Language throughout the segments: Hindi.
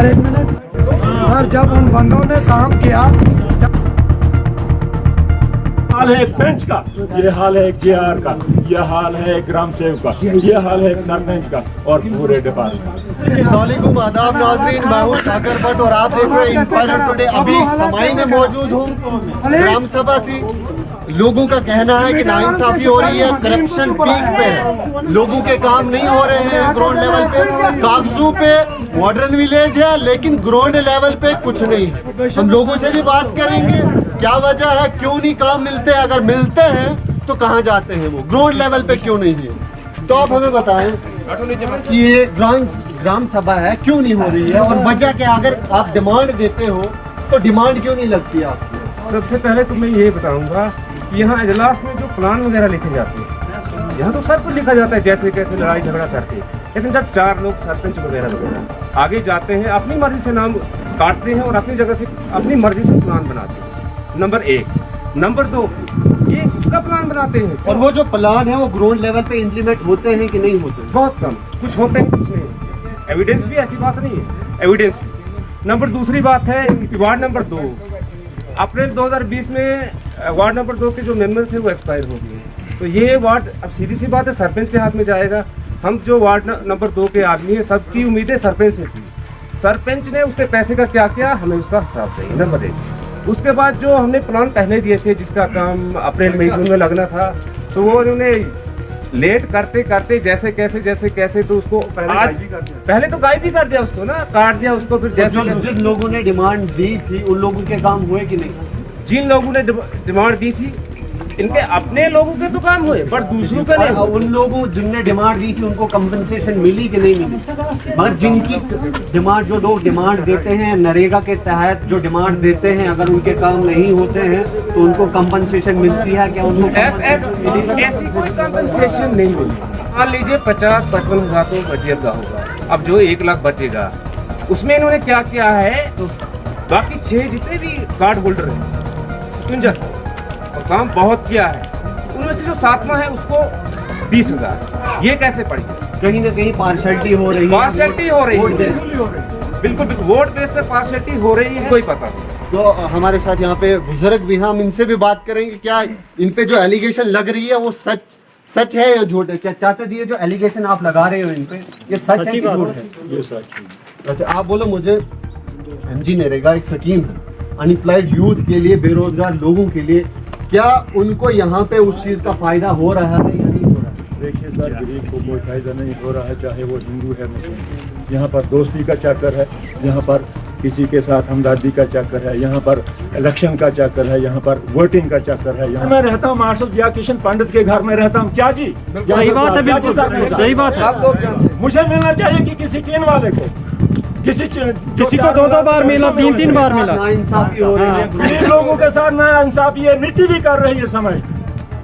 सर एक मिनट सर, जब उन बंदों ने काम किया, हाल है एक पेंच का, ये हाल है एक जेआर का, ये हाल है एक ग्राम सेवक का, ये हाल है एक सरपंच का और पूरे डिपार्टमेंट। अस्सलामुअलैकुम आदाब नाज़रीन, मैं हूं सागर भट्ट और आप देख रहे हैं इंस्पायर टुडे। अभी समाई में मौजूद हूं, ग्राम सभा थी। लोगों का कहना है कि नाइंसाफी हो रही है, करप्शन पीक पे है, लोगों के काम नहीं हो रहे हैं ग्राउंड लेवल पे। कागजों पे मॉडर्न विलेज है लेकिन ग्राउंड लेवल पे कुछ नहीं है। हम लोगों से भी बात करेंगे क्या वजह है, क्यों नहीं काम मिलते, अगर मिलते हैं तो कहाँ जाते हैं वो, ग्राउंड लेवल पे क्यों नहीं है। तो आप हमें बताएं कि ये ग्राम सभा है क्यों नहीं हो रही है और वजह क्या, अगर आप डिमांड देते हो तो डिमांड क्यों नहीं लगती आपकी। सबसे पहले तो मैं ये बताऊंगा कि यहाँ इजलास में जो प्लान वगैरह लिखे जाते हैं, यहाँ तो सब कुछ लिखा जाता है जैसे कैसे लड़ाई झगड़ा करके, लेकिन जब चार लोग सरपंच वगैरह आगे जाते हैं, अपनी मर्जी से नाम काटते हैं और अपनी जगह से अपनी मर्जी से प्लान बनाते हैं। नंबर एक। नंबर दो, ये उसका प्लान बनाते हैं और वो जो प्लान है वो ग्राउंड लेवल पे इम्प्लीमेंट होते हैं कि नहीं होते। बहुत कम, कुछ होते हैं कुछ नहीं। एविडेंस भी ऐसी बात नहीं है, एविडेंस भी। नंबर दूसरी बात है कि वार्ड नंबर 2 अप्रैल 2020 में वार्ड नंबर 2 के जो मेंबर थे वो एक्सपायर हो गए। तो ये वार्ड, अब सीधी सी बात है, सरपंच के हाथ में जाएगा। हम जो वार्ड नंबर 2 के आदमी हैं, सबकी उम्मीदें सरपंच से थी। सरपंच ने उसके पैसे का क्या किया, हमें उसका हिसाब चाहिए। नंबर 1। उसके बाद जो हमने प्लान पहले दिए थे जिसका काम अप्रैल मई जून में लगना था, तो वो उन्होंने लेट करते करते जैसे कैसे तो उसको पहले तो गायब भी कर दिया, उसको ना काट दिया उसको। फिर जैसे जिन लोगों ने डिमांड दी थी उन लोगों के काम हुए कि नहीं। जिन लोगों ने डिमांड दी थी, इनके अपने लोगों के तो काम हुए पर दूसरों के नहीं। उन लोगों जिनने डिमांड दी थी उनको कंपनसेशन मिली कि नहीं मिली। मगर जिनकी डिमांड, जो लोग डिमांड देते हैं नरेगा के तहत जो डिमांड देते हैं, अगर उनके काम नहीं होते हैं तो उनको कंपनसेशन मिलती है क्या, उनको ऐसी कोई कंपनसेशन नहीं मिली। मान लीजिए 50-55 हज़ार तो बजट का होगा, अब जो 1 लाख बचेगा उसमें इन्होंने क्या किया है, बाकी 6 जितने भी कार्ड होल्डर हैं 57 और काम बहुत किया है, उनमें से जो 7वां है उसको 20,000। ये कैसे पड़ गया। कहीं ना कहीं पार्शलिटी हो रही है, पार्शलिटी हो रही है, बिल्कुल वोट बेस पे पार्शलिटी हो रही है, कोई पता नहीं। तो हमारे साथ यहाँ पे बुजुर्ग भी हैं, हम इनसे भी बात करेंगे क्या इन पे जो एलिगेशन लग रही है वो सच है या झूठ है। चाचा जी, ये जो एलिगेशन आप लगा रहे हो इन पे, ये सच है कि झूठ है। ये सच है। अच्छा आप बोलो मुझे, एमजी नरेगा एक स्कीम है अनएम्प्लॉयड यूथ के लिए, बेरोजगार लोगों के लिए, क्या उनको यहाँ पे उस चीज़ का फायदा हो रहा है या नहीं हो रहा है। देखिए सर, गरीब को कोई फायदा नहीं हो रहा है, चाहे वो हिंदू है मुस्लिम। यहाँ पर दोस्ती का चक्कर है, यहाँ पर किसी के साथ हमदर्दी का चक्कर है, यहाँ पर इलेक्शन का चक्कर है, यहाँ पर वोटिंग का चक्कर है। यहाँ मैं रहता हूँ मार्शल जिया किशन पंडित के घर में रहता हूँ। क्या जी, सही बात है, बिल्कुल सही बात है। मुझे मिलना चाहिए कि किसी टीन वाले को, किसी को 2-2 बार मिला, 3-3 बार मिला। नाइंसाफी हो रही है, गरीब लोगों के साथ नाइंसाफी है, मिट्टी भी कर रही है समय।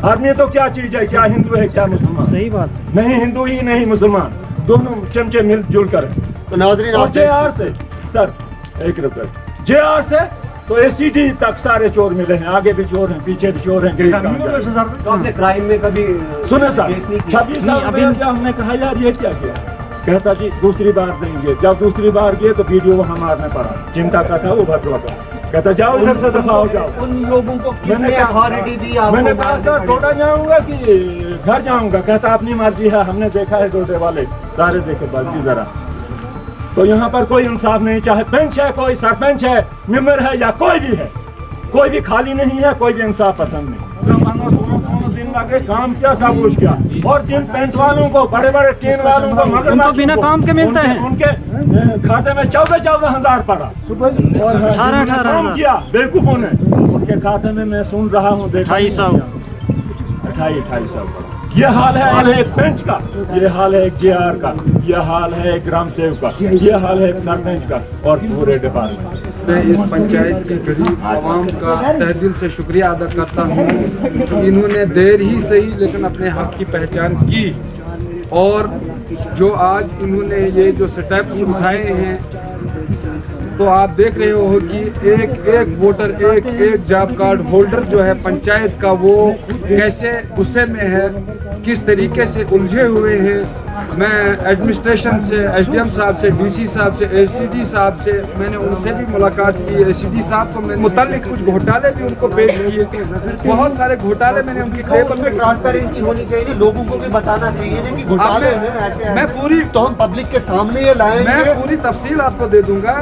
आदमी तो क्या चीज है, क्या हिंदू है क्या मुसलमान। सही बात नहीं हिंदू ही नहीं मुसलमान, दोनों चमचे मिलजुल कर। तो नाज़रीन और आप जेआर से सर एक रिक्वेस्ट, जेआर से तो एसीडी तक सारे चोर मिले हैं, आगे भी चोर हैं, पीछे भी चोर हैं। तो आपने क्राइम में कभी सुने सर, 26 साल में हमने कहा यार ये क्या किया, कहता जी दूसरी बार देंगे। जब दूसरी बार गए तो वीडियो वहाँ मारने पड़ा, चिंता का था वो भद्रवा का, कहता जाओ इधर से दफा हो जाओ। उन लोगों को किसने अथॉरिटी दी आपको? मैंने कहा सर डोडा जाऊंगा कि घर जाऊंगा, कहता अपनी मर्जी है, हमने देखा है डोडे वाले सारे देखे बल्कि जरा। तो यहाँ पर कोई इंसाफ नहीं, चाहे पंच है, कोई सरपंच है, मेंबर है या कोई भी है, कोई भी खाली नहीं है, कोई भी इंसाफ पसंद नहीं। 16 दिन लगे, काम क्या सब कुछ क्या। और जिन पेंट वालों को, बड़े बड़े टीन वालों को, मगर तो बिना काम के मिलते हैं, उनके खाते में 14-14 हज़ार पड़ा और 18 काम किया बेवकूफों ने। उनके खाते में मैं सुन रहा हूँ 28,000 पड़ा। ये हाल है एक पेंच का, ये हाल है एक जेआर का, ये हाल है एक ग्राम सेवक का, ये हाल है एक सरपंच का और पूरे डिपार्टमेंट। मैं इस पंचायत के गरीब आवाम का तहे दिल से शुक्रिया अदा करता हूँ कि इन्होंने देर ही सही लेकिन अपने हक की पहचान की और जो आज इन्होंने ये जो स्टेप्स उठाए हैं तो आप देख रहे हो कि एक एक वोटर एक जॉब कार्ड होल्डर जो है पंचायत का, वो कैसे गुस्से में है, किस तरीके से उलझे हुए हैं। मैं एडमिनिस्ट्रेशन से, एसडीएम साहब से, डीसी साहब से, एसीडी साहब से मैंने उनसे भी मुलाकात की। एसीडी साहब को मैंने मुतालिक कुछ घोटाले भी उनको पेश किए, बहुत सारे घोटाले मैंने उनकी टेबल में। ट्रांसपेरेंसी होनी चाहिए, लोगों को भी बताना चाहिए ना कि घोटाले हैं ऐसे। मैं पूरी तो हम पब्लिक के सामने ये लाएंगे, मैं पूरी तफसील आपको दे दूंगा।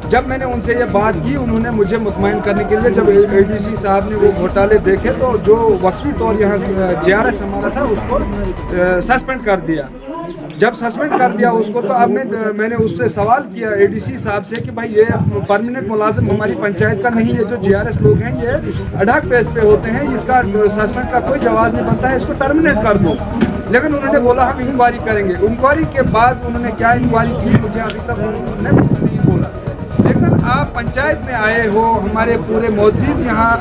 जब मैंने उनसे ये बात की, उन्होंने मुझे मुतमईन करने के लिए, जब एडीसी साहब ने वो घोटाले देखे तो जो वक्ती तौर यहाँ जीआरएस हमारा था उसको सस्पेंड कर दिया। जब सस्पेंड कर दिया उसको, तो अब मैंने उससे सवाल किया एडीसी साहब से कि भाई ये परमानेंट मुलाजिम हमारी पंचायत का नहीं है, जो जीआरएस लोग हैं ये अडाक बेस पे होते हैं, इसका सस्पेंड का कोई जवाब नहीं बनता है, इसको टर्मिनेट कर दो। लेकिन उन्होंने बोला हम इंक्वायरी करेंगे। इंक्वायरी के बाद उन्होंने क्या इंक्वायरी की मुझे अभी तक उन्होंने कुछ नहीं बोला। लेकिन आप पंचायत में आए हो, हमारे पूरे मौजूद यहाँ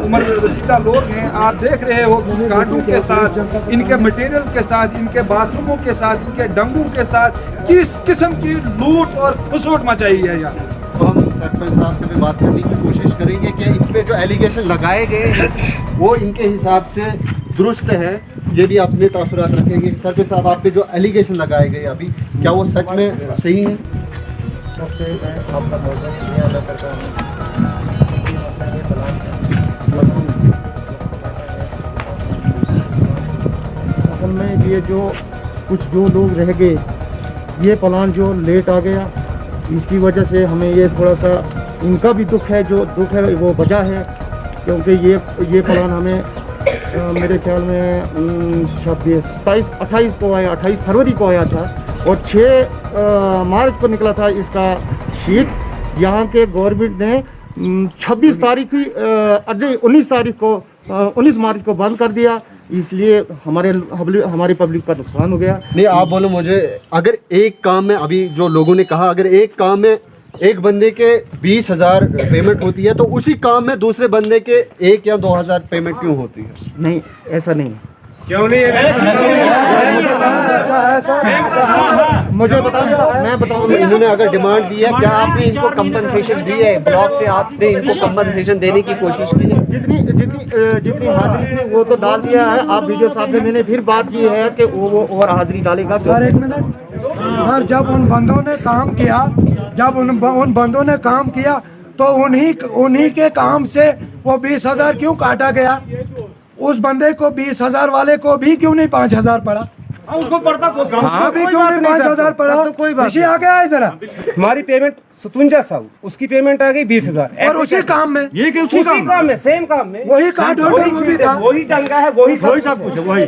उम्र रसीदा लोग हैं, आप देख रहे हो कि कांटों के साथ, इनके मटेरियल के साथ, इनके बाथरूमों के साथ, इनके डंगों के साथ किस किस्म की लूट और फुसूट मचाई है यहाँ। तो हम सरपंच साहब से भी बात करने की कोशिश करेंगे कि इन पे जो एलिगेशन लगाए गए हैं वो इनके हिसाब से दुरुस्त है। ये भी अपने तासुरात रखेंगे। सरपंच साहब, आप पे जो एलिगेशन लगाए गए अभी, क्या वो सच में सही है? असल में ये जो लोग रह गए, ये प्लान जो लेट आ गया, इसकी वजह से हमें ये थोड़ा सा इनका भी दुख है, जो दुख है वो वजह है, क्योंकि ये प्लान हमें मेरे ख्याल में 28 को आया, 28 फरवरी को आया था और 6 मार्च को निकला था इसका शीट। यहाँ के गवर्नमेंट ने 26 तारीख ही 19 मार्च को बंद कर दिया, इसलिए हमारी पब्लिक का नुकसान हो गया। नहीं, आप बोलो मुझे, अगर एक काम में, अभी जो लोगों ने कहा, अगर एक काम में एक बंदे के 20,000 पेमेंट होती है तो उसी काम में दूसरे बंदे के 1 या 2,000 पेमेंट क्यों होती है? नहीं, ऐसा नहीं, क्यों नहीं है? मुझे मैं बताऊँ, इन्होंने अगर डिमांड दी है, क्या आपने इनको कंपनसेशन दी है? ब्लॉक से आपने इनको कंपनसेशन देने की कोशिश की है? जितनी हाजिरी थी वो तो डाल दिया है। आप वीडियो साहब से मैंने फिर बात की है कि वो और हाजिरी डालेगा। सर एक मिनट सर, जब उन बंदों ने काम किया, उन बंदों ने काम किया तो उन्हीं के काम से वो 20,000 क्यों काटा गया? उस बंदे को 20,000 वाले को भी क्यों नहीं 5,000 पड़ा? उसको पड़ता, उसको भी क्यों नहीं 5,000 पड़ा? कोई बात ऋषि आ गया है जरा। हमारी पेमेंट 57 उसकी पेमेंट आ गई 20,000, और उसी काम में, ये कि उसी काम में, सेम काम में वही कार्ड होल्डर वो भी था, वही डंगा है, वही सब कुछ है, वही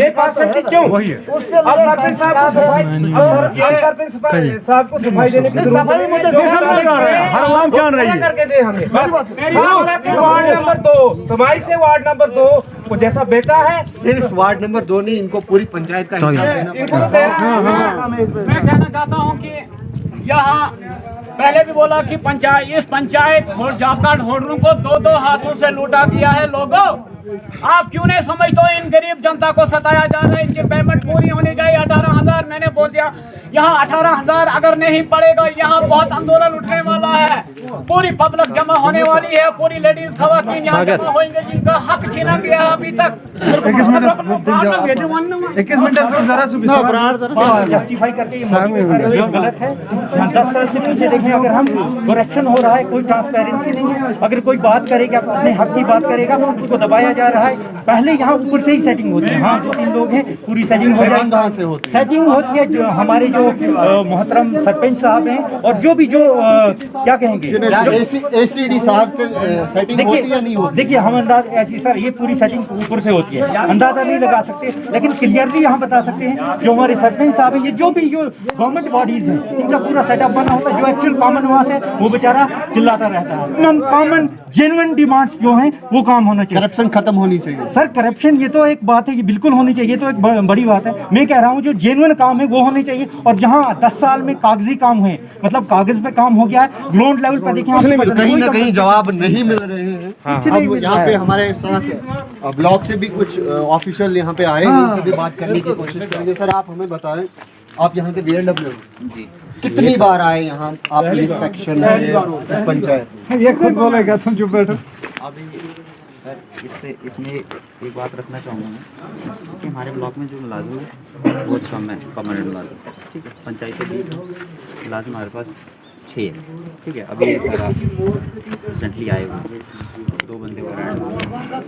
ये परसेंट क्यों? वही है। अब सरपंच साहब को सफाई, सरपंच साहब को सफाई देने की जरूरत है। हर आवाम जान रही है, करके दे हमें बस। वार्ड नंबर 2 समाई से वार्ड नंबर 2 को जैसा बेचा है, सिर्फ वार्ड नंबर 2 नहीं, इनको पूरी पंचायत का हिसाब देना पड़ेगा। मैं कहना चाहता हूँ कि यहाँ पहले भी बोला कि इस पंचायत और जॉब कार्ड होल्डरों को 2-2 हाथों से लूटा दिया है। लोगों, आप क्यों नहीं समझते हो? इन गरीब जनता को सताया जा रहा है, इनकी पेमेंट पूरी होनी चाहिए। 18,000 मैंने बोल दिया, यहाँ 18,000 अगर नहीं पड़ेगा, यहाँ बहुत आंदोलन उठने वाला है। पूरी पब्लिक जमा होने वाली है, पूरी लेडीज खवातीन यहाँ जमा होंगे जिनका हक छीना गया अभी तक। 21 मिनट जस्टिफाई करके ये गलत है। 10 साल से पीछे देखें, अगर हम करप्शन हो रहा है, कोई ट्रांसपेरेंसी नहीं है, अगर कोई बात करेगा, अपने हक की बात करेगा, उसको दबाया जा रहा है। पहले यहाँ ऊपर से ही सेटिंग होती है। हाँ, 2-3 लोग हैं, पूरी सेटिंग हो जाती, सेटिंग होती है। जो हमारे जो मोहतरम सरपंच साहब हैं और जो भी क्या कहेंगे, एसीडी साहब से सेटिंग होती है, नहीं होती? देखिए, हम अंदाज ऐसी सर, ये पूरी सेटिंग ऊपर से होती है, अंदाजा नहीं लगा सकते, लेकिन क्लियरली यहाँ बता सकते हैं जो हमारे सरपंच साहब हैं, ये जो भी जो गवर्नमेंट बॉडीज हैं, इनका पूरा सेटअप बना होता है। जो एक्चुअल कॉमन वास है वो बेचारा चिल्लाता रहता है। कॉमन जेन्युइन डिमांड्स जो हैं वो काम होना चाहिए। करप्शन खत्म होनी चाहिए सर। करप्शन ये तो एक बात है, ये बिल्कुल होनी चाहिए, ये तो एक बड़ी बात है। मैं कह रहा हूँ जो जेन्युइन काम है वो होने चाहिए। और जहाँ 10 साल में कागजी काम हुए, मतलब कागज पे काम हो गया है, ग्राउंड लेवल पे देखें, कहीं ना कहीं जवाब नहीं मिल रहे हैं। अब यहाँ पे हमारे साथ ब्लॉक से भी कुछ ऑफिशियल यहाँ पे आए, इनसे भी बात करने की कोशिश करेंगे। सर, आप हमें बताएं आप यहाँ के BLW जी, कितनी बार आए यहाँ आप इंस्पेक्शन इस पंचायत? ये खुद बोलेगा, तुम चुप बैठो। अभी सर इसमें एक बात रखना चाहूँगा मैं कि हमारे ब्लॉक में जो मुलाजिम है बहुत कम है, परमानेंट मुलाजिम, ठीक है। पंचायत के 20 मुलाजिम हमारे पास 6 है, ठीक है। अभी रिसेंटली आए हुए 2 बंदे और आए,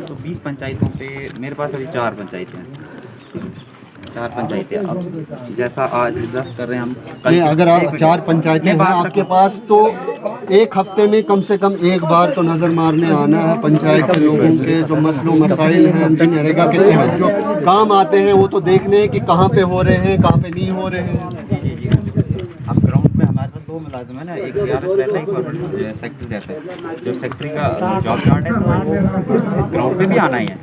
तो 20 पंचायतों पे मेरे पास अभी 4 पंचायतें हैं, 4 पंचायतें। अब जैसा आज एडजस्ट कर रहे हैं हम नहीं, अगर आप 4 पंचायतें हैं आपके पास, तो एक हफ्ते में कम से कम एक बार तो नज़र मारने आना है पंचायत के लोगों के जो मसलों मसाइल हैं, जिन नरेगा के तहत जो काम आते हैं, वो तो देखने हैं कि कहाँ पे हो रहे हैं, कहाँ पे नहीं हो रहे हैं। जी। अब ग्राउंड में हमारे पास 2 मुलाजिम है ना, एक DRS रहता है, एक परमानेंट सेक्रेटरी रहता है। जो सेक्रेटरी का जॉब चार्ट है वो ग्राउंड पे भी आना ही है,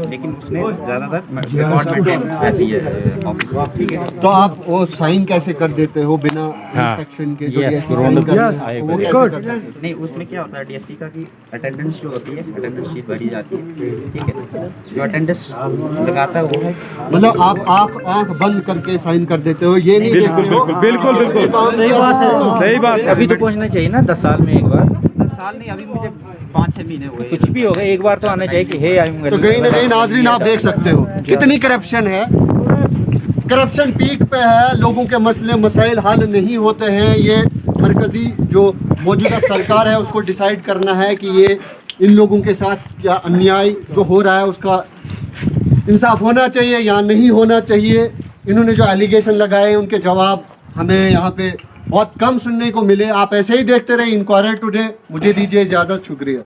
लेकिन उसमें ज़्यादातर रिकॉर्ड मेंटेनेंस रहती है ऑफिस में, ठीक है। तो आप वो साइन कैसे कर देते हो बिना इंस्पेक्शन के? जो DSC साइन करते हैं वो कैसे करते हैं? नहीं, उसमें क्या होता है DSC का कि अटेंडेंस जो होती है, अटेंडेंस शीट भरी जाती है, ठीक है। जो अटेंडेंस लगाता है वो है, मतलब आप आंख बंद करके साइन कर देते हो, ये नहीं देखते हो? बिल्कुल सही बात है, सही बात है। अभी तो पहुंचना चाहिए ना 10 साल में एक बार। 10 साल नहीं, अभी मुझे 5-6 महीने हुए। कुछ भी होगा, एक बार तो आना चाहिए कि हे आऊंगा। तो कहीं ना कहीं नाजरीन आप देख सकते हो कितनी करप्शन है, करप्शन पीक पे है, लोगों के मसले मसाइल हल नहीं होते हैं। ये मरकजी जो मौजूदा सरकार है उसको डिसाइड करना है कि ये इन लोगों के साथ क्या अन्याय जो हो रहा है उसका इंसाफ होना चाहिए या नहीं होना चाहिए। इन्होंने जो एलिगेशन लगाए उनके जवाब हमें यहाँ पे बहुत कम सुनने को मिले। आप ऐसे ही देखते रहे इंक्वायरी टुडे। मुझे दीजिए इजाज़त, शुक्रिया।